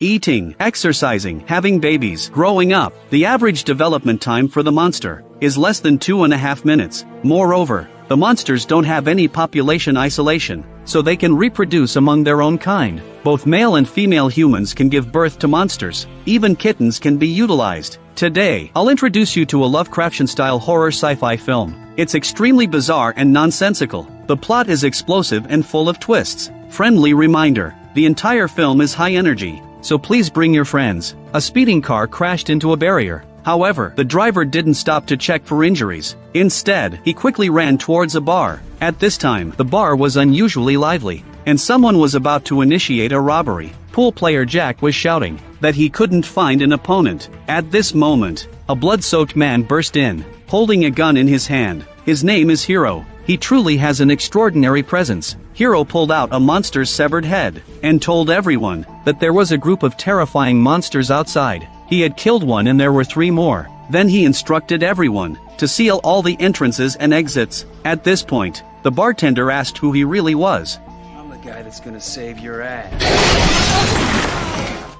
eating, exercising, having babies, growing up. The average development time for the monster is less than 2.5 minutes. Moreover, the monsters don't have any population isolation, so they can reproduce among their own kind. Both male and female humans can give birth to monsters. Even kittens can be utilized. Today, I'll introduce you to a Lovecraftian-style horror sci-fi film. It's extremely bizarre and nonsensical. The plot is explosive and full of twists. Friendly reminder: the entire film is high energy, so please bring your friends. A speeding car crashed into a barrier. However, the driver didn't stop to check for injuries. Instead, he quickly ran towards a bar. At this time, the bar was unusually lively, and someone was about to initiate a robbery. Pool player Jack was shouting that he couldn't find an opponent. At this moment, a blood-soaked man burst in, holding a gun in his hand. His name is Hero. He truly has an extraordinary presence. Hero pulled out a monster's severed head and told everyone that there was a group of terrifying monsters outside. He had killed one and there were 3 more. Then he instructed everyone to seal all the entrances and exits. At this point, the bartender asked who he really was. I'm the guy that's gonna save your ass.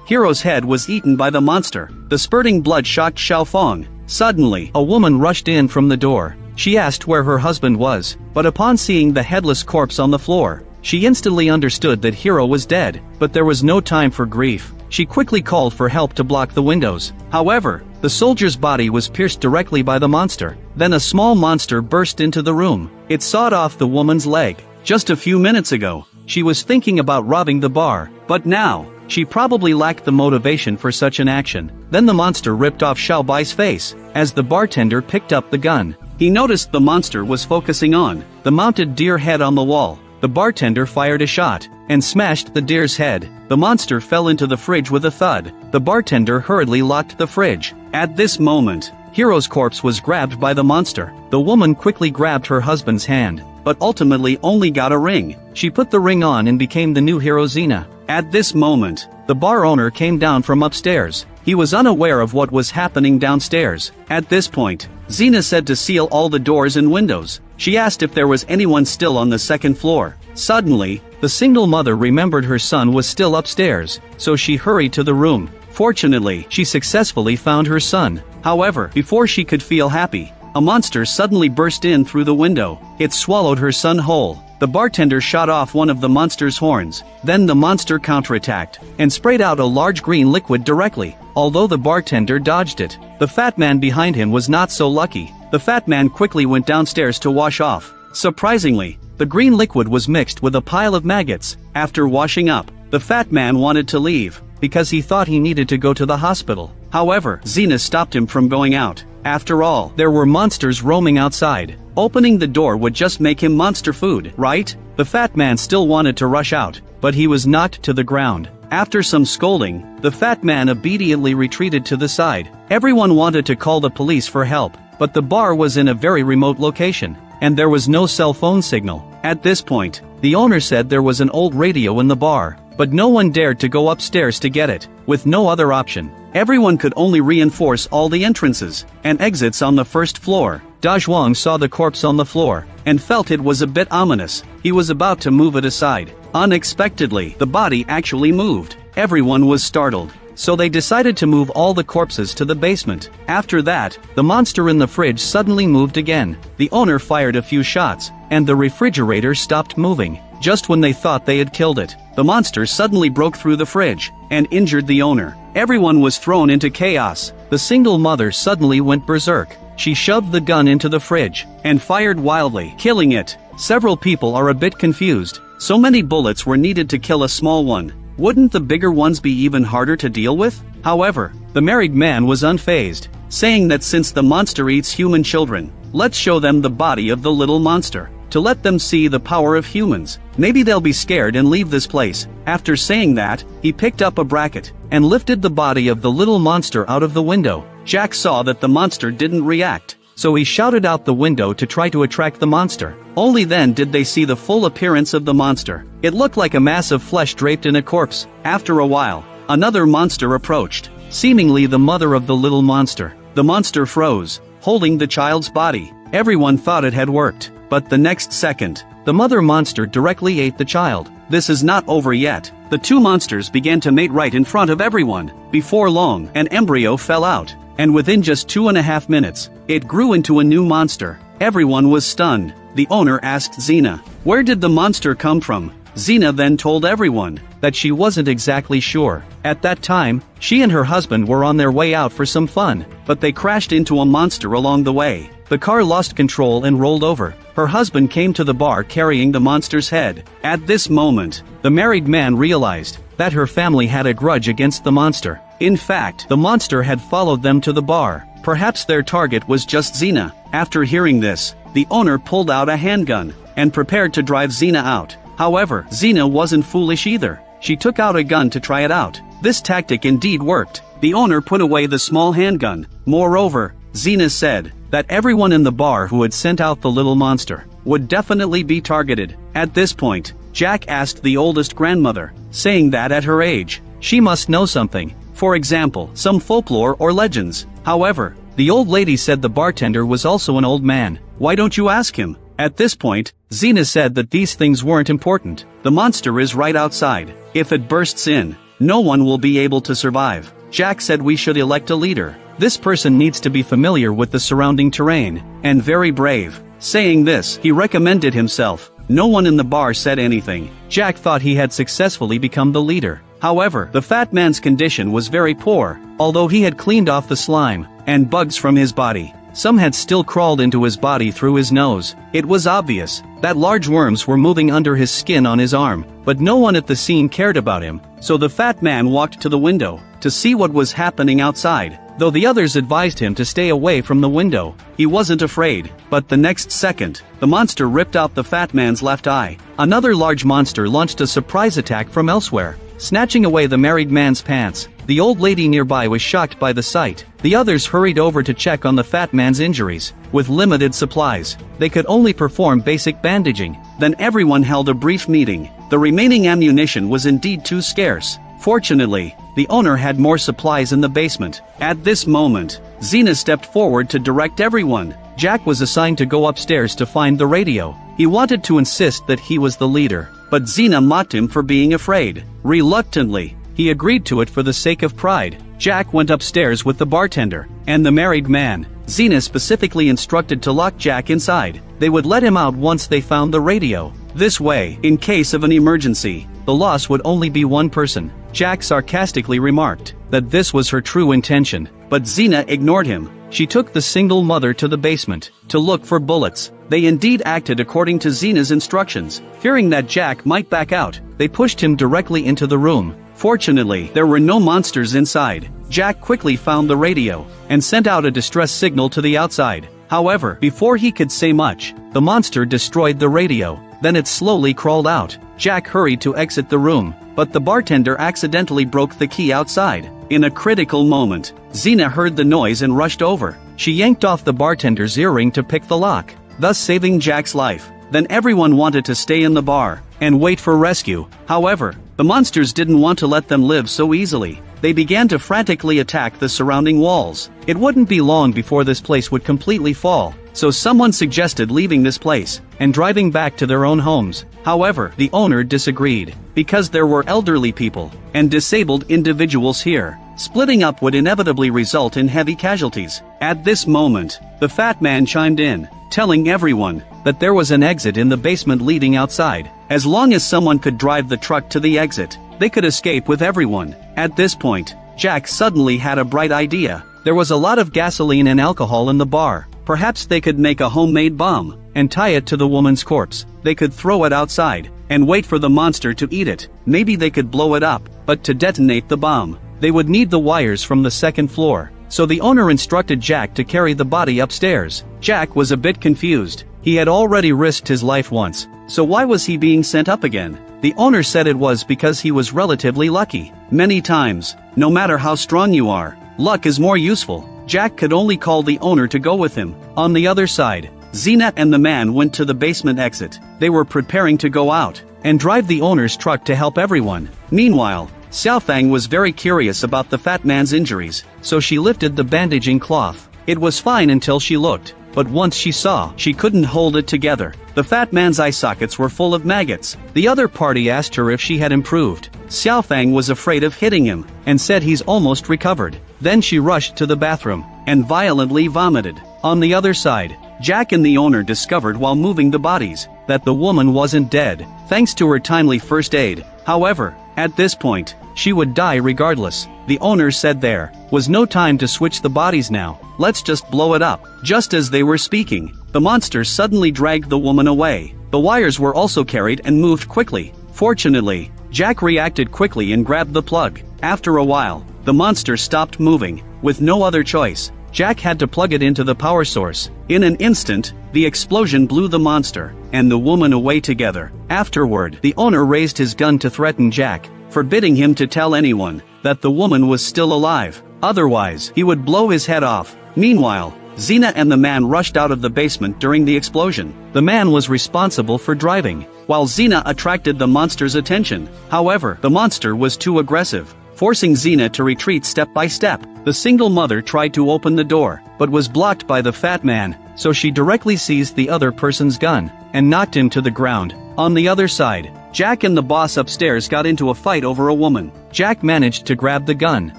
Hero's head was eaten by the monster. The spurting blood shocked Xiaofeng. Suddenly, a woman rushed in from the door. She asked where her husband was, but upon seeing the headless corpse on the floor, she instantly understood that Hero was dead. But there was no time for grief. She quickly called for help to block the windows. However, the soldier's body was pierced directly by the monster. Then a small monster burst into the room. It sawed off the woman's leg. Just a few minutes ago, she was thinking about robbing the bar, but now, she probably lacked the motivation for such an action. Then the monster ripped off Xiaobai's face. As the bartender picked up the gun, he noticed the monster was focusing on the mounted deer head on the wall. The bartender fired a shot and smashed the deer's head. The monster fell into the fridge with a thud. The bartender hurriedly locked the fridge. At this moment, Hero's corpse was grabbed by the monster. The woman quickly grabbed her husband's hand, but ultimately only got a ring. She put the ring on and became the new hero Xena. At this moment, the bar owner came down from upstairs. He was unaware of what was happening downstairs. At this point, Xena said to seal all the doors and windows. She asked if there was anyone still on the second floor. Suddenly, the single mother remembered her son was still upstairs, so she hurried to the room. Fortunately, she successfully found her son. However, before she could feel happy, a monster suddenly burst in through the window. It swallowed her son whole. The bartender shot off one of the monster's horns. Then the monster counterattacked and sprayed out a large green liquid directly. Although the bartender dodged it, the fat man behind him was not so lucky. The fat man quickly went downstairs to wash off. Surprisingly, the green liquid was mixed with a pile of maggots. After washing up, the fat man wanted to leave because he thought he needed to go to the hospital. However, Xena stopped him from going out. After all, there were monsters roaming outside. Opening the door would just make him monster food, right? The fat man still wanted to rush out, but he was knocked to the ground. After some scolding, the fat man obediently retreated to the side. Everyone wanted to call the police for help, but the bar was in a very remote location, and there was no cell phone signal. At this point, the owner said there was an old radio in the bar, but no one dared to go upstairs to get it. With no other option, everyone could only reinforce all the entrances and exits on the first floor. Da Zhuang saw the corpse on the floor and felt it was a bit ominous. He was about to move it aside. Unexpectedly, the body actually moved. Everyone was startled, so they decided to move all the corpses to the basement. After that, the monster in the fridge suddenly moved again. The owner fired a few shots, and the refrigerator stopped moving. Just when they thought they had killed it, the monster suddenly broke through the fridge and injured the owner. Everyone was thrown into chaos. The single mother suddenly went berserk. She shoved the gun into the fridge and fired wildly, killing it. Several people are a bit confused. So many bullets were needed to kill a small one. Wouldn't the bigger ones be even harder to deal with? However, the married man was unfazed, saying that since the monster eats human children, let's show them the body of the little monster, to let them see the power of humans. Maybe they'll be scared and leave this place. After saying that, he picked up a bracket and lifted the body of the little monster out of the window. Jack saw that the monster didn't react, so he shouted out the window to try to attract the monster. Only then did they see the full appearance of the monster. It looked like a mass of flesh draped in a corpse. After a while, another monster approached, seemingly the mother of the little monster. The monster froze, holding the child's body. Everyone thought it had worked, but the next second, the mother monster directly ate the child. This is not over yet. the two monsters began to mate right in front of everyone. Before long, an embryo fell out, and within just 2.5 minutes, it grew into a new monster. Everyone was stunned. The owner asked Xena, "Where did the monster come from?" Xena then told everyone that she wasn't exactly sure. At that time, she and her husband were on their way out for some fun, but they crashed into a monster along the way. The car lost control and rolled over. Her husband came to the bar carrying the monster's head. At this moment, the married man realized that her family had a grudge against the monster. In fact, the monster had followed them to the bar. Perhaps their target was just Xena. After hearing this, the owner pulled out a handgun and prepared to drive Xena out. However, Xena wasn't foolish either. She took out a gun to try it out. This tactic indeed worked. The owner put away the small handgun. Moreover, Xena said that everyone in the bar who had sent out the little monster would definitely be targeted. At this point, Jack asked the oldest grandmother, saying that at her age, she must know something. For example, some folklore or legends. However, the old lady said the bartender was also an old man. Why don't you ask him? At this point, Xena said that these things weren't important. The monster is right outside. If it bursts in, no one will be able to survive. Jack said we should elect a leader. This person needs to be familiar with the surrounding terrain, and very brave. Saying this, he recommended himself. No one in the bar said anything. Jack thought he had successfully become the leader. However, the fat man's condition was very poor. Although he had cleaned off the slime and bugs from his body, some had still crawled into his body through his nose. It was obvious that large worms were moving under his skin on his arm, but no one at the scene cared about him, so the fat man walked to the window to see what was happening outside. Though the others advised him to stay away from the window, he wasn't afraid. But the next second, the monster ripped out the fat man's left eye. Another large monster launched a surprise attack from elsewhere, snatching away the married man's pants. The old lady nearby was shocked by the sight. The others hurried over to check on the fat man's injuries. With limited supplies, they could only perform basic bandaging. Then everyone held a brief meeting. The remaining ammunition was indeed too scarce. Fortunately, the owner had more supplies in the basement. At this moment, Xena stepped forward to direct everyone. Jack was assigned to go upstairs to find the radio. He wanted to insist that he was the leader, but Xena mocked him for being afraid. Reluctantly, he agreed to it for the sake of pride. Jack went upstairs with the bartender and the married man. Xena specifically instructed to lock Jack inside. They would let him out once they found the radio. This way, in case of an emergency, the loss would only be one person. Jack sarcastically remarked that this was her true intention, but Xena ignored him. She took the single mother to the basement to look for bullets. They indeed acted according to Xena's instructions. Fearing that Jack might back out, they pushed him directly into the room. Fortunately, there were no monsters inside. Jack quickly found the radio and sent out a distress signal to the outside. However, before he could say much, the monster destroyed the radio. Then it slowly crawled out. Jack hurried to exit the room, but the bartender accidentally broke the key outside. In a critical moment, Xena heard the noise and rushed over. She yanked off the bartender's earring to pick the lock, thus saving Jack's life. Then everyone wanted to stay in the bar and wait for rescue. However, the monsters didn't want to let them live so easily. They began to frantically attack the surrounding walls. It wouldn't be long before this place would completely fall, so someone suggested leaving this place and driving back to their own homes. However, the owner disagreed, because there were elderly people and disabled individuals here. Splitting up would inevitably result in heavy casualties. At this moment, the fat man chimed in, telling everyone that there was an exit in the basement leading outside. As long as someone could drive the truck to the exit, they could escape with everyone. At this point, Jack suddenly had a bright idea. There was a lot of gasoline and alcohol in the bar. Perhaps they could make a homemade bomb and tie it to the woman's corpse. They could throw it outside and wait for the monster to eat it. Maybe they could blow it up, but to detonate the bomb, they would need the wires from the second floor. So the owner instructed Jack to carry the body upstairs. Jack was a bit confused. He had already risked his life once, so why was he being sent up again? The owner said it was because he was relatively lucky. Many times, no matter how strong you are, luck is more useful. Jack could only call the owner to go with him. On the other side, Xena and the man went to the basement exit. They were preparing to go out and drive the owner's truck to help everyone. Meanwhile, Xiaofang was very curious about the fat man's injuries, so she lifted the bandaging cloth. It was fine until she looked, but once she saw, she couldn't hold it together. The fat man's eye sockets were full of maggots. The other party asked her if she had improved. Xiaofang was afraid of hitting him, and said he's almost recovered. Then she rushed to the bathroom, and violently vomited. On the other side, Jack and the owner discovered while moving the bodies, that the woman wasn't dead, thanks to her timely first aid. However, at this point, she would die regardless. The owner said there was no time to switch the bodies now, let's just blow it up. Just as they were speaking, the monster suddenly dragged the woman away. The wires were also carried and moved quickly. Fortunately, Jack reacted quickly and grabbed the plug. After a while, the monster stopped moving. With no other choice, Jack had to plug it into the power source. In an instant, the explosion blew the monster and the woman away together. Afterward, the owner raised his gun to threaten Jack, forbidding him to tell anyone that the woman was still alive. Otherwise, he would blow his head off. Meanwhile, Xena and the man rushed out of the basement during the explosion. The man was responsible for driving, while Xena attracted the monster's attention. However, the monster was too aggressive, forcing Xena to retreat step by step. The single mother tried to open the door, but was blocked by the fat man, so she directly seized the other person's gun, and knocked him to the ground. On the other side, Jack and the boss upstairs got into a fight over a woman. Jack managed to grab the gun.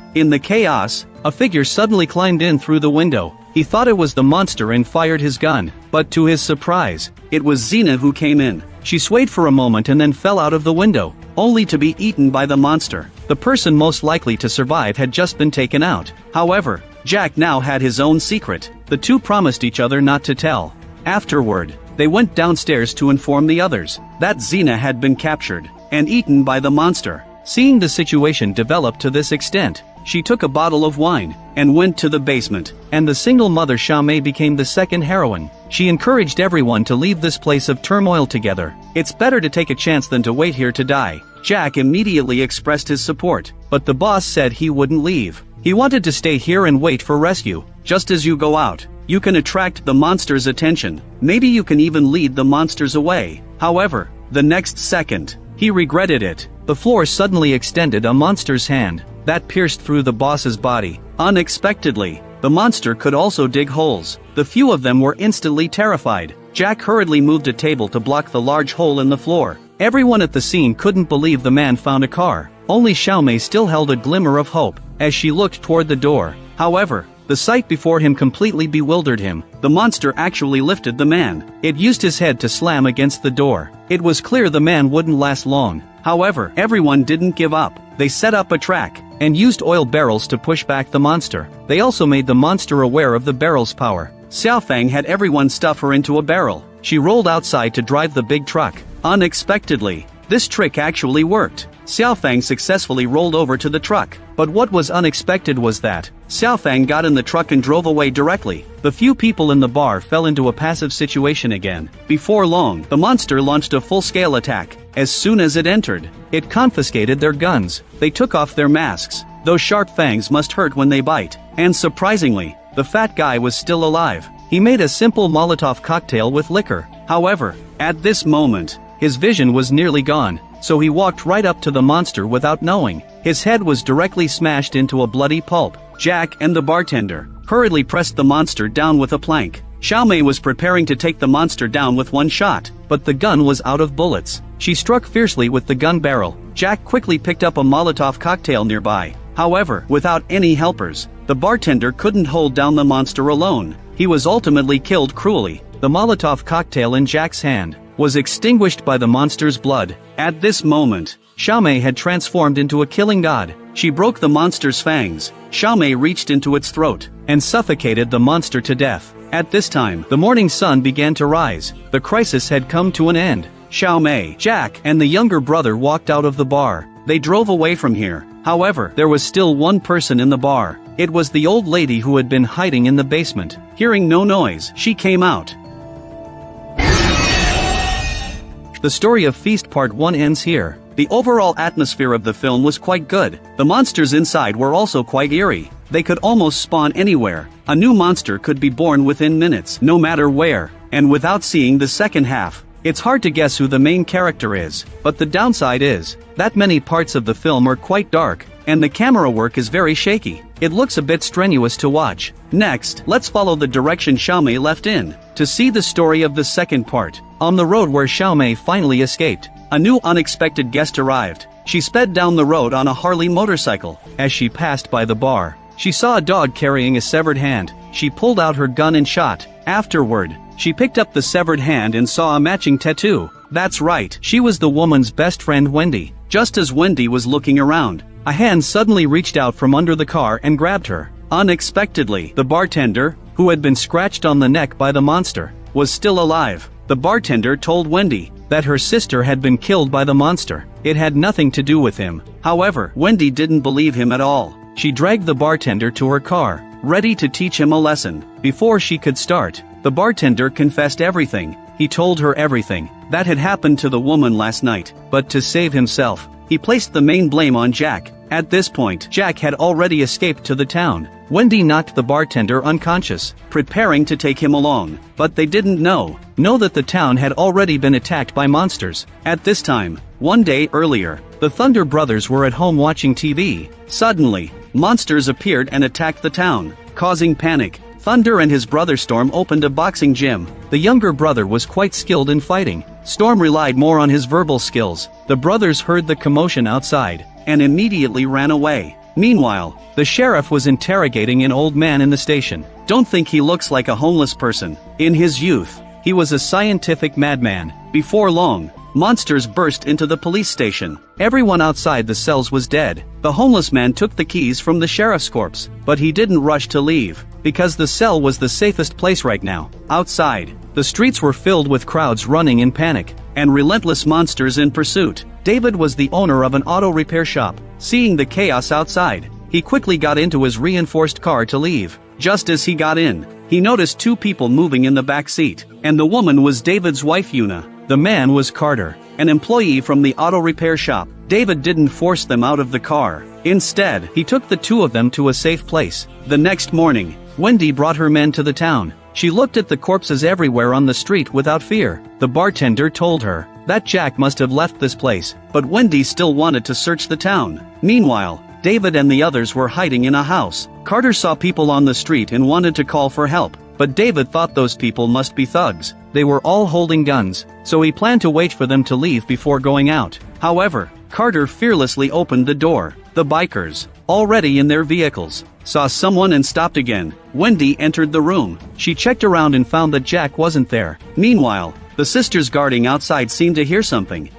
In the chaos, a figure suddenly climbed in through the window. He thought it was the monster and fired his gun, but to his surprise, it was Xena who came in. She swayed for a moment and then fell out of the window, only to be eaten by the monster. The person most likely to survive had just been taken out. However, Jack now had his own secret. The two promised each other not to tell. Afterward, they went downstairs to inform the others that Xena had been captured and eaten by the monster. Seeing the situation develop to this extent, she took a bottle of wine and went to the basement, and the single mother Xiaomei became the second heroine. She encouraged everyone to leave this place of turmoil together. It's better to take a chance than to wait here to die. Jack immediately expressed his support, but the boss said he wouldn't leave. He wanted to stay here and wait for rescue. Just as you go out, you can attract the monster's attention. Maybe you can even lead the monsters away. However, the next second, he regretted it. The floor suddenly extended a monster's hand that pierced through the boss's body. Unexpectedly, the monster could also dig holes. The few of them were instantly terrified. Jack hurriedly moved a table to block the large hole in the floor. Everyone at the scene couldn't believe the man found a car. Only Xiaomei still held a glimmer of hope as she looked toward the door. However, the sight before him completely bewildered him. The monster actually lifted the man. It used his head to slam against the door. It was clear the man wouldn't last long. However, everyone didn't give up. They set up a track and used oil barrels to push back the monster. They also made the monster aware of the barrel's power. Xiaofang had everyone stuff her into a barrel. She rolled outside to drive the big truck. Unexpectedly, this trick actually worked. Xiaofang successfully rolled over to the truck. But what was unexpected was that Xiaofang got in the truck and drove away directly. The few people in the bar fell into a passive situation again. Before long, the monster launched a full-scale attack. As soon as it entered, it confiscated their guns. They took off their masks. Those sharp fangs must hurt when they bite. And surprisingly, the fat guy was still alive. He made a simple Molotov cocktail with liquor. However, at this moment, his vision was nearly gone, so he walked right up to the monster without knowing. His head was directly smashed into a bloody pulp. Jack and the bartender hurriedly pressed the monster down with a plank. Xiaomei was preparing to take the monster down with one shot, but the gun was out of bullets. She struck fiercely with the gun barrel. Jack quickly picked up a Molotov cocktail nearby. However, without any helpers, the bartender couldn't hold down the monster alone. He was ultimately killed cruelly. The Molotov cocktail in Jack's hand was extinguished by the monster's blood. At this moment, Xiaomei had transformed into a killing god. She broke the monster's fangs. Xiaomei reached into its throat and suffocated the monster to death. At this time, the morning sun began to rise. The crisis had come to an end. Xiaomei, Jack, and the younger brother walked out of the bar. They drove away from here. However, there was still one person in the bar. It was the old lady who had been hiding in the basement. Hearing no noise, she came out. The story of Feast Part 1 ends here. The overall atmosphere of the film was quite good. The monsters inside were also quite eerie. They could almost spawn anywhere. A new monster could be born within minutes, no matter where. And without seeing the second half, it's hard to guess who the main character is. But the downside is that many parts of the film are quite dark, and the camera work is very shaky. It looks a bit strenuous to watch. Next, let's follow the direction Xiaomei left in to see the story of the second part. On the road where Xiaomei finally escaped, a new unexpected guest arrived. She sped down the road on a Harley motorcycle. As she passed by the bar, she saw a dog carrying a severed hand. She pulled out her gun and shot. Afterward, she picked up the severed hand and saw a matching tattoo. That's right, she was the woman's best friend Wendy. Just as Wendy was looking around, a hand suddenly reached out from under the car and grabbed her. Unexpectedly, the bartender, who had been scratched on the neck by the monster, was still alive. The bartender told Wendy that her sister had been killed by the monster. It had nothing to do with him. However, Wendy didn't believe him at all. She dragged the bartender to her car, ready to teach him a lesson. Before she could start, the bartender confessed everything. He told her everything that had happened to the woman last night. But to save himself, he placed the main blame on Jack. At this point, Jack had already escaped to the town. Wendy knocked the bartender unconscious, preparing to take him along. But they didn't know that the town had already been attacked by monsters. At this time, one day earlier, the Thunder brothers were at home watching TV. Suddenly, monsters appeared and attacked the town, causing panic. Thunder and his brother Storm opened a boxing gym. The younger brother was quite skilled in fighting. Storm relied more on his verbal skills. The brothers heard the commotion outside and immediately ran away. Meanwhile, the sheriff was interrogating an old man in the station. Don't think he looks like a homeless person. In his youth, he was a scientific madman. Before long, monsters burst into the police station. Everyone outside the cells was dead. The homeless man took the keys from the sheriff's corpse, but he didn't rush to leave, because the cell was the safest place right now. Outside, the streets were filled with crowds running in panic, and relentless monsters in pursuit. David was the owner of an auto repair shop. Seeing the chaos outside, he quickly got into his reinforced car to leave. Just as he got in, he noticed two people moving in the back seat, and the woman was David's wife Una. The man was Carter, an employee from the auto repair shop. David didn't force them out of the car. Instead, he took the two of them to a safe place. The next morning, Wendy brought her men to the town. She looked at the corpses everywhere on the street without fear. The bartender told her that Jack must have left this place, but Wendy still wanted to search the town. Meanwhile, David and the others were hiding in a house. Carter saw people on the street and wanted to call for help, but David thought those people must be thugs. They were all holding guns, so he planned to wait for them to leave before going out. However, Carter fearlessly opened the door. The bikers, already in their vehicles, saw someone and stopped again. Wendy entered the room. She checked around and found that Jack wasn't there. Meanwhile, the sisters guarding outside seemed to hear something.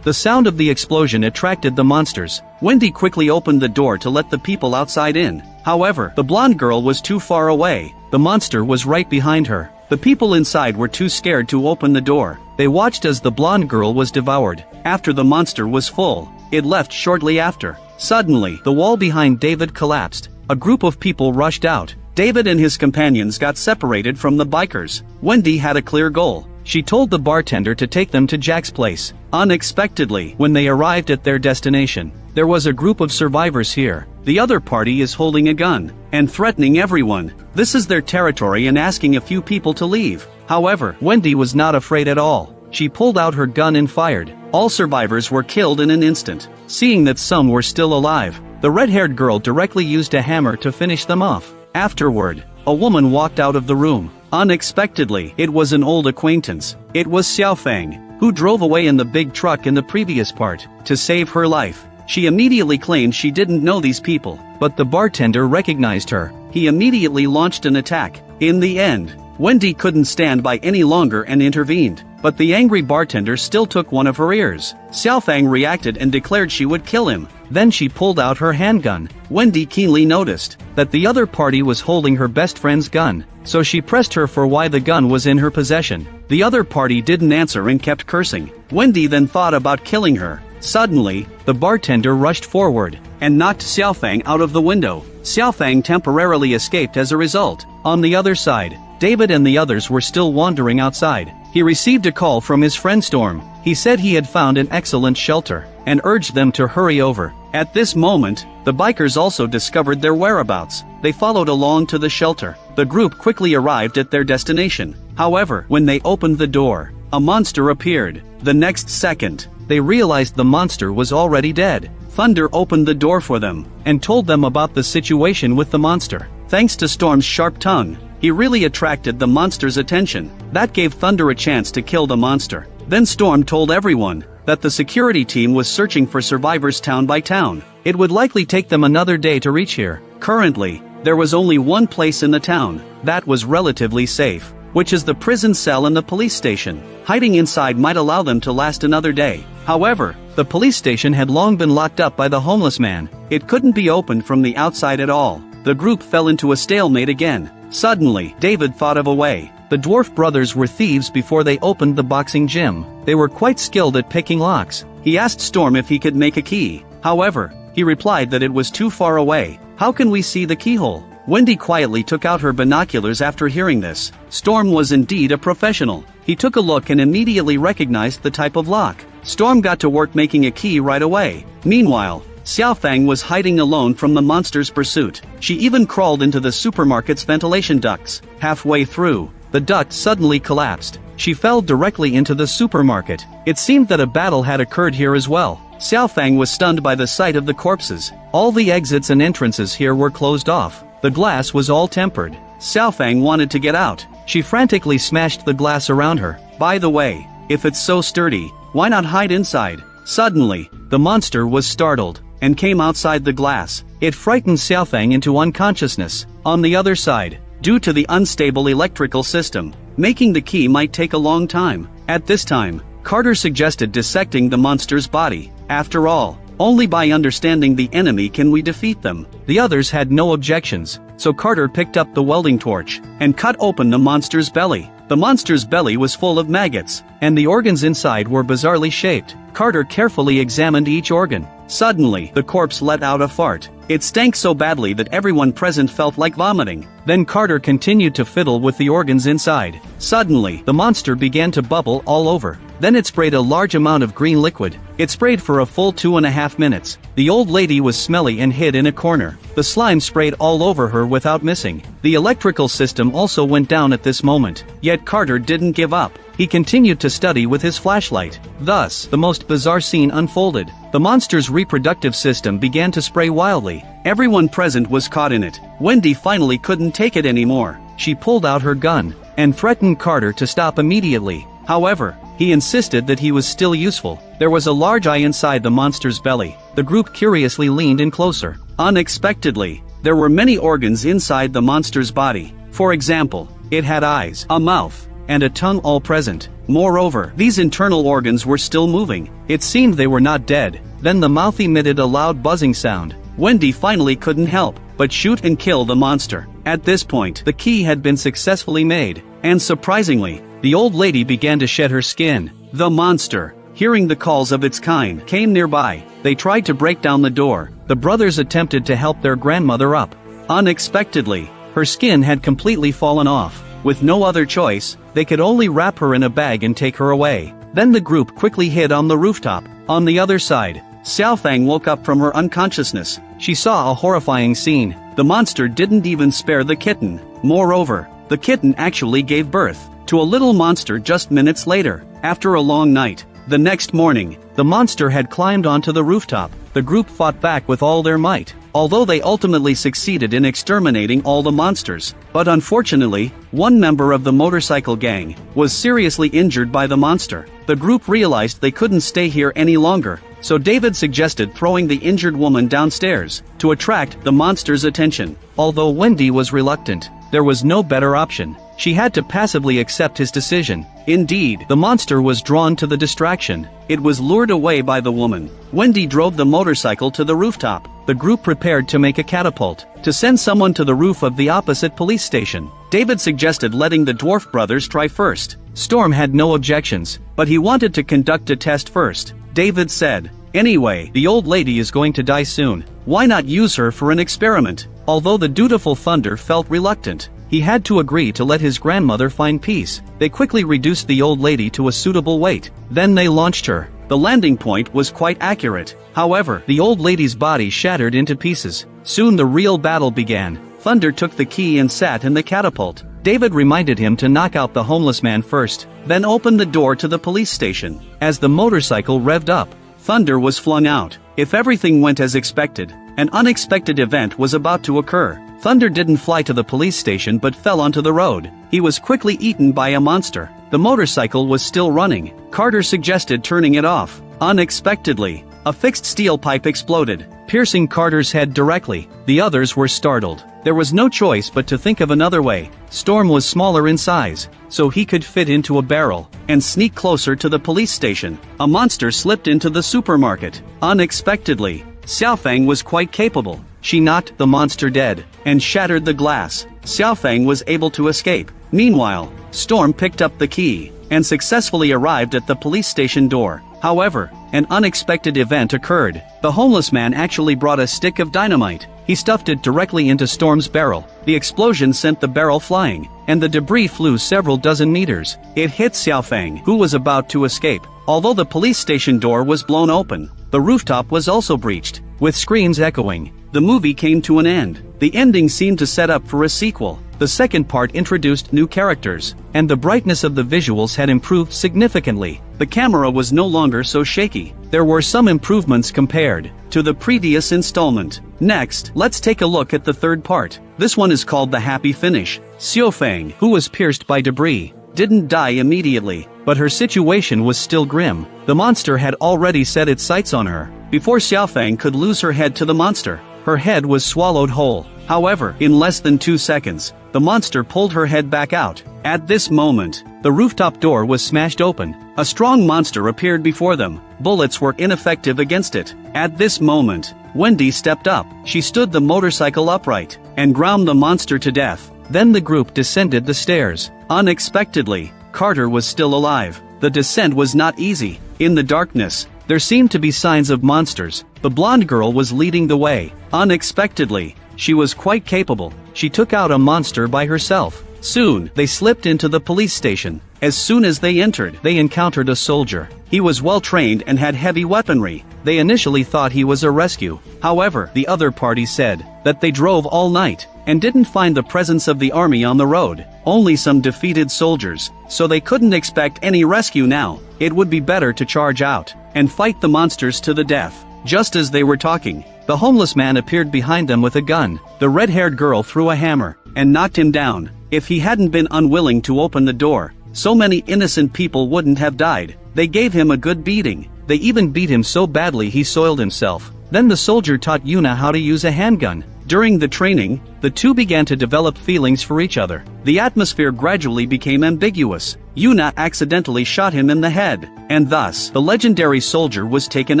The sound of the explosion attracted the monsters. Wendy quickly opened the door to let the people outside in. However, the blonde girl was too far away. The monster was right behind her. The people inside were too scared to open the door. They watched as the blonde girl was devoured. After the monster was full, it left shortly after. Suddenly, the wall behind David collapsed. A group of people rushed out. David and his companions got separated from the bikers. Wendy had a clear goal. She told the bartender to take them to Jack's place. Unexpectedly, when they arrived at their destination, there was a group of survivors here. The other party is holding a gun and threatening everyone. This is their territory and asking a few people to leave. However, Wendy was not afraid at all. She pulled out her gun and fired. All survivors were killed in an instant. Seeing that some were still alive, the red-haired girl directly used a hammer to finish them off. Afterward, a woman walked out of the room. Unexpectedly, it was an old acquaintance. It was Xiaofang, who drove away in the big truck in the previous part. To save her life, she immediately claimed she didn't know these people, but the bartender recognized her. He immediately launched an attack. In the end, Wendy couldn't stand by any longer and intervened, but the angry bartender still took one of her ears. Xiaofang reacted and declared she would kill him. Then she pulled out her handgun. Wendy keenly noticed that the other party was holding her best friend's gun, so she pressed her for why the gun was in her possession. The other party didn't answer and kept cursing. Wendy then thought about killing her. Suddenly, the bartender rushed forward and knocked Xiaofang out of the window. Xiaofang temporarily escaped as a result. On the other side, David and the others were still wandering outside. He received a call from his friend Storm. He said he had found an excellent shelter and urged them to hurry over. At this moment, the bikers also discovered their whereabouts. They followed along to the shelter. The group quickly arrived at their destination. However, when they opened the door, a monster appeared. The next second, they realized the monster was already dead. Thunder opened the door for them and told them about the situation with the monster. Thanks to Storm's sharp tongue, he really attracted the monster's attention. That gave Thunder a chance to kill the monster. Then Storm told everyone that the security team was searching for survivors town by town. It would likely take them another day to reach here. Currently, there was only one place in the town that was relatively safe, which is the prison cell and the police station. Hiding inside might allow them to last another day. However, the police station had long been locked up by the homeless man. It couldn't be opened from the outside at all. The group fell into a stalemate again. Suddenly, David thought of a way. The dwarf brothers were thieves before they opened the boxing gym. They were quite skilled at picking locks. He asked Storm if he could make a key. However, he replied that it was too far away. How can we see the keyhole? Wendy quietly took out her binoculars after hearing this. Storm was indeed a professional. He took a look and immediately recognized the type of lock. Storm got to work making a key right away. Meanwhile, Xiaofang was hiding alone from the monster's pursuit. She even crawled into the supermarket's ventilation ducts. Halfway through, the duct suddenly collapsed. She fell directly into the supermarket. It seemed that a battle had occurred here as well. Xiaofang was stunned by the sight of the corpses. All the exits and entrances here were closed off. The glass was all tempered. Xiaofang wanted to get out. She frantically smashed the glass around her. By the way, if it's so sturdy, why not hide inside? Suddenly, the monster was startled and came outside the glass. It frightened Xiaofang into unconsciousness. On the other side, due to the unstable electrical system, making the key might take a long time. At this time, Carter suggested dissecting the monster's body. After all, only by understanding the enemy can we defeat them. The others had no objections, so Carter picked up the welding torch and cut open the monster's belly. The monster's belly was full of maggots, and the organs inside were bizarrely shaped. Carter carefully examined each organ. Suddenly, the corpse let out a fart. It stank so badly that everyone present felt like vomiting. Then Carter continued to fiddle with the organs inside. Suddenly, the monster began to bubble all over. Then it sprayed a large amount of green liquid. It sprayed for a full 2.5 minutes. The old lady was smelly and hid in a corner. The slime sprayed all over her without missing. The electrical system also went down at this moment. Yet Carter didn't give up. He continued to study with his flashlight. Thus, the most bizarre scene unfolded. The monster's reproductive system began to spray wildly. Everyone present was caught in it. Wendy finally couldn't take it anymore. She pulled out her gun and threatened Carter to stop immediately. However, he insisted that he was still useful. There was a large eye inside the monster's belly. The group curiously leaned in closer. Unexpectedly, there were many organs inside the monster's body. For example, it had eyes, a mouth, and a tongue all present. Moreover, these internal organs were still moving. It seemed they were not dead. Then the mouth emitted a loud buzzing sound. Wendy finally couldn't help but shoot and kill the monster. At this point, the key had been successfully made, and surprisingly, the old lady began to shed her skin. The monster, hearing the calls of its kind, came nearby. They tried to break down the door. The brothers attempted to help their grandmother up. Unexpectedly, her skin had completely fallen off. With no other choice, they could only wrap her in a bag and take her away. Then the group quickly hid on the rooftop. On the other side, Xiaofang woke up from her unconsciousness. She saw a horrifying scene. The monster didn't even spare the kitten. Moreover, the kitten actually gave birth to a little monster just minutes later. After a long night, the next morning, the monster had climbed onto the rooftop. The group fought back with all their might, although they ultimately succeeded in exterminating all the monsters. But unfortunately, one member of the motorcycle gang was seriously injured by the monster. The group realized they couldn't stay here any longer, so David suggested throwing the injured woman downstairs to attract the monster's attention. Although Wendy was reluctant, there was no better option. She had to passively accept his decision. Indeed, the monster was drawn to the distraction. It was lured away by the woman. Wendy drove the motorcycle to the rooftop. The group prepared to make a catapult to send someone to the roof of the opposite police station. David suggested letting the dwarf brothers try first. Storm had no objections, but he wanted to conduct a test first. David said, "Anyway, the old lady is going to die soon. Why not use her for an experiment?" Although the dutiful Thunder felt reluctant, he had to agree to let his grandmother find peace. They quickly reduced the old lady to a suitable weight. Then they launched her. The landing point was quite accurate. However, the old lady's body shattered into pieces. Soon the real battle began. Thunder took the key and sat in the catapult. David reminded him to knock out the homeless man first, then opened the door to the police station. As the motorcycle revved up, Thunder was flung out. If everything went as expected, an unexpected event was about to occur. Thunder didn't fly to the police station but fell onto the road. He was quickly eaten by a monster. The motorcycle was still running. Carter suggested turning it off. Unexpectedly, a fixed steel pipe exploded, piercing Carter's head directly. The others were startled. There was no choice but to think of another way. Storm was smaller in size, so he could fit into a barrel and sneak closer to the police station. A monster slipped into the supermarket. Unexpectedly, Xiaofang was quite capable. She knocked the monster dead and shattered the glass. Xiaofang was able to escape. Meanwhile, Storm picked up the key and successfully arrived at the police station door. However, an unexpected event occurred. The homeless man actually brought a stick of dynamite. He stuffed it directly into Storm's barrel. The explosion sent the barrel flying, and the debris flew several dozen meters. It hit Xiaofang, who was about to escape. Although the police station door was blown open, the rooftop was also breached. With screams echoing, the movie came to an end. The ending seemed to set up for a sequel. The second part introduced new characters, and the brightness of the visuals had improved significantly. The camera was no longer so shaky. There were some improvements compared to the previous installment. Next, let's take a look at the third part. This one is called The Happy Finish. Xiaofang, who was pierced by debris, didn't die immediately, but her situation was still grim. The monster had already set its sights on her. Before Xiaofang could lose her head to the monster, her head was swallowed whole. However, in less than 2 seconds, the monster pulled her head back out. At this moment, the rooftop door was smashed open. A strong monster appeared before them. Bullets were ineffective against it. At this moment, Wendy stepped up. She stood the motorcycle upright and ground the monster to death. Then the group descended the stairs. Unexpectedly, Carter was still alive. The descent was not easy. In the darkness, there seemed to be signs of monsters. The blonde girl was leading the way. Unexpectedly, she was quite capable. She took out a monster by herself. Soon, they slipped into the police station. As soon as they entered, they encountered a soldier. He was well trained and had heavy weaponry. They initially thought he was a rescue. However, the other party said that they drove all night and didn't find the presence of the army on the road, only some defeated soldiers, so they couldn't expect any rescue now. It would be better to charge out and fight the monsters to the death. Just as they were talking, the homeless man appeared behind them with a gun. The red-haired girl threw a hammer and knocked him down. If he hadn't been unwilling to open the door, so many innocent people wouldn't have died. They gave him a good beating. They even beat him so badly he soiled himself. Then the soldier taught Yuna how to use a handgun. During the training, the two began to develop feelings for each other. The atmosphere gradually became ambiguous. Yuna accidentally shot him in the head, and thus, the legendary soldier was taken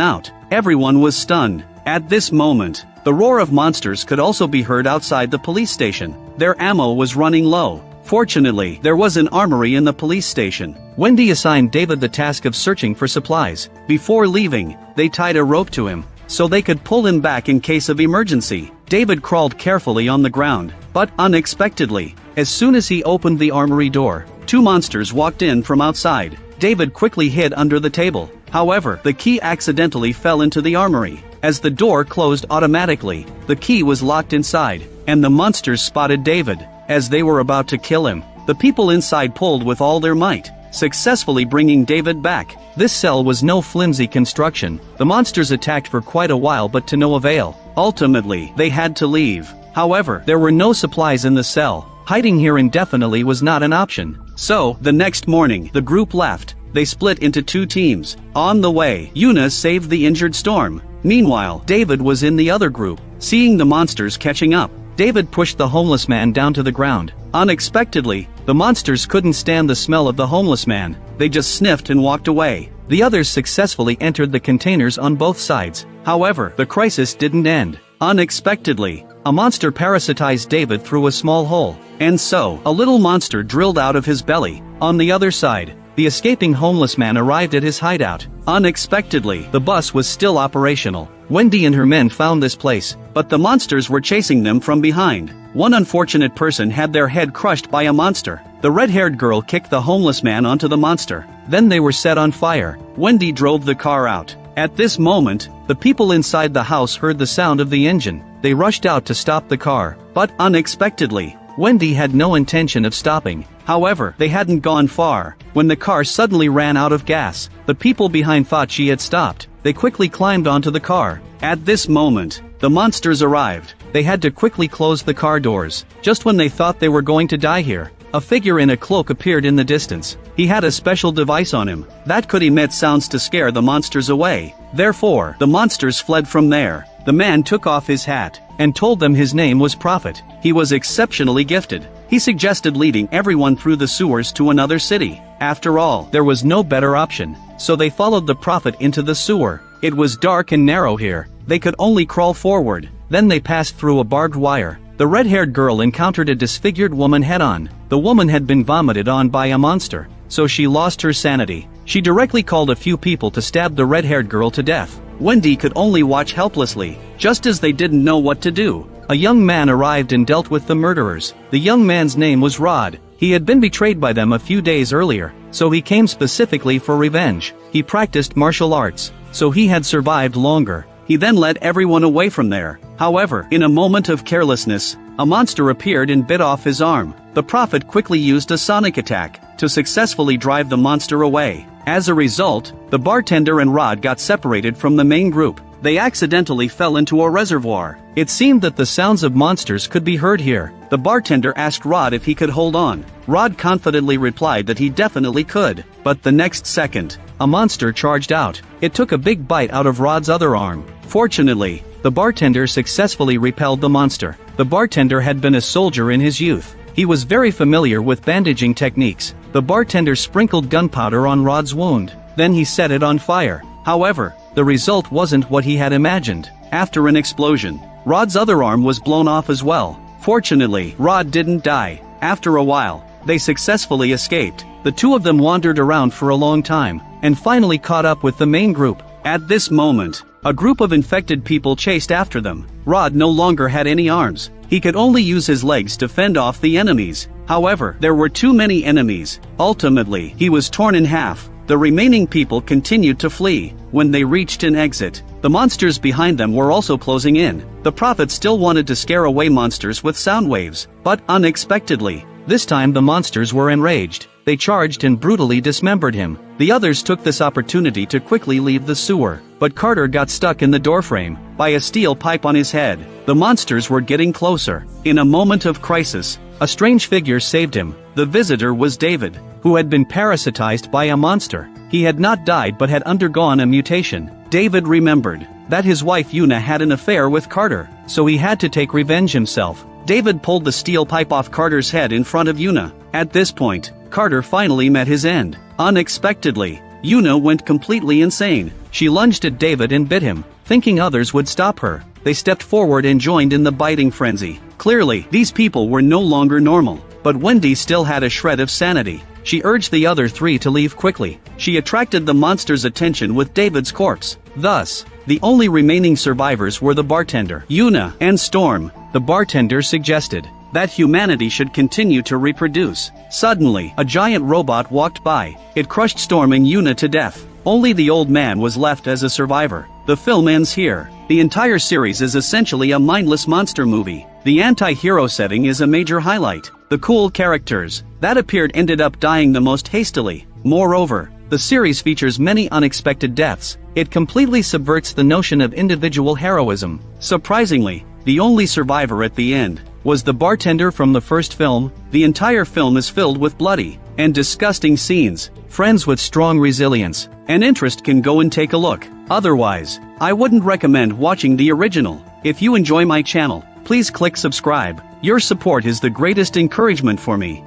out. Everyone was stunned. At this moment, the roar of monsters could also be heard outside the police station. Their ammo was running low. Fortunately, there was an armory in the police station. Wendy assigned David the task of searching for supplies. Before leaving, they tied a rope to him, so they could pull him back in case of emergency. David crawled carefully on the ground, but unexpectedly, as soon as he opened the armory door, 2 monsters walked in from outside. David quickly hid under the table. However, the key accidentally fell into the armory. As the door closed automatically, the key was locked inside, and the monsters spotted David. As they were about to kill him, the people inside pulled with all their might, successfully bringing David back. This cell was no flimsy construction. The monsters attacked for quite a while but to no avail. Ultimately, they had to leave. However, there were no supplies in the cell. Hiding here indefinitely was not an option. So, the next morning, the group left. They split into 2 teams. On the way, Yuna saved the injured Storm. Meanwhile, David was in the other group. Seeing the monsters catching up, David pushed the homeless man down to the ground. Unexpectedly, the monsters couldn't stand the smell of the homeless man. They just sniffed and walked away. The others successfully entered the containers on both sides. However, the crisis didn't end. Unexpectedly, a monster parasitized David through a small hole. And so, a little monster drilled out of his belly. On the other side, the escaping homeless man arrived at his hideout. Unexpectedly, the bus was still operational. Wendy and her men found this place, but the monsters were chasing them from behind. One unfortunate person had their head crushed by a monster. The red-haired girl kicked the homeless man onto the monster. Then they were set on fire. Wendy drove the car out. At this moment, the people inside the house heard the sound of the engine. They rushed out to stop the car, but unexpectedly, Wendy had no intention of stopping. However, they hadn't gone far when the car suddenly ran out of gas. The people behind thought she had stopped. They quickly climbed onto the car. At this moment, the monsters arrived. They had to quickly close the car doors. Just when they thought they were going to die here, a figure in a cloak appeared in the distance. He had a special device on him that could emit sounds to scare the monsters away. Therefore, the monsters fled from there. The man took off his hat and told them his name was Prophet. He was exceptionally gifted. He suggested leading everyone through the sewers to another city. After all, there was no better option, so they followed the Prophet into the sewer. It was dark and narrow here. They could only crawl forward. Then they passed through a barbed wire. The red-haired girl encountered a disfigured woman head-on. The woman had been vomited on by a monster, so she lost her sanity. She directly called a few people to stab the red-haired girl to death. Wendy could only watch helplessly, just as they didn't know what to do. A young man arrived and dealt with the murderers. The young man's name was Rod. He had been betrayed by them a few days earlier, so he came specifically for revenge. He practiced martial arts, so he had survived longer. He then led everyone away from there. However, in a moment of carelessness, a monster appeared and bit off his arm. The Prophet quickly used a sonic attack to successfully drive the monster away. As a result, the bartender and Rod got separated from the main group. They accidentally fell into a reservoir. It seemed that the sounds of monsters could be heard here. The bartender asked Rod if he could hold on. Rod confidently replied that he definitely could. But the next second, a monster charged out. It took a big bite out of Rod's other arm. Fortunately, the bartender successfully repelled the monster. The bartender had been a soldier in his youth. He was very familiar with bandaging techniques. The bartender sprinkled gunpowder on Rod's wound. Then he set it on fire. However, the result wasn't what he had imagined. After an explosion, Rod's other arm was blown off as well. Fortunately, Rod didn't die. After a while, they successfully escaped. The two of them wandered around for a long time, and finally caught up with the main group. At this moment, a group of infected people chased after them. Rod no longer had any arms. He could only use his legs to fend off the enemies. However, there were too many enemies. Ultimately, he was torn in half. The remaining people continued to flee. When they reached an exit, the monsters behind them were also closing in. The Prophet still wanted to scare away monsters with sound waves, but unexpectedly, this time the monsters were enraged. They charged and brutally dismembered him. The others took this opportunity to quickly leave the sewer, but Carter got stuck in the doorframe by a steel pipe on his head. The monsters were getting closer. In a moment of crisis, a strange figure saved him. The visitor was David, who had been parasitized by a monster. He had not died but had undergone a mutation. David remembered that his wife Una had an affair with Carter, so he had to take revenge himself. David pulled the steel pipe off Carter's head in front of Una. At this point, Carter finally met his end. Unexpectedly, Una went completely insane. She lunged at David and bit him, thinking others would stop her. They stepped forward and joined in the biting frenzy. Clearly, these people were no longer normal, but Wendy still had a shred of sanity. She urged the other three to leave quickly. She attracted the monster's attention with David's corpse. Thus, the only remaining survivors were the bartender, Una, and Storm. The bartender suggested that humanity should continue to reproduce. Suddenly, a giant robot walked by. It crushed Storm and Una to death. Only the old man was left as a survivor. The film ends here. The entire series is essentially a mindless monster movie. The anti-hero setting is a major highlight. The cool characters that appeared ended up dying the most hastily. Moreover, the series features many unexpected deaths. It completely subverts the notion of individual heroism. Surprisingly, the only survivor at the end was the bartender from the first film. The entire film is filled with bloody and disgusting scenes. Friends with strong resilience and interest can go and take a look. Otherwise, I wouldn't recommend watching the original. If you enjoy my channel, please click subscribe. Your support is the greatest encouragement for me.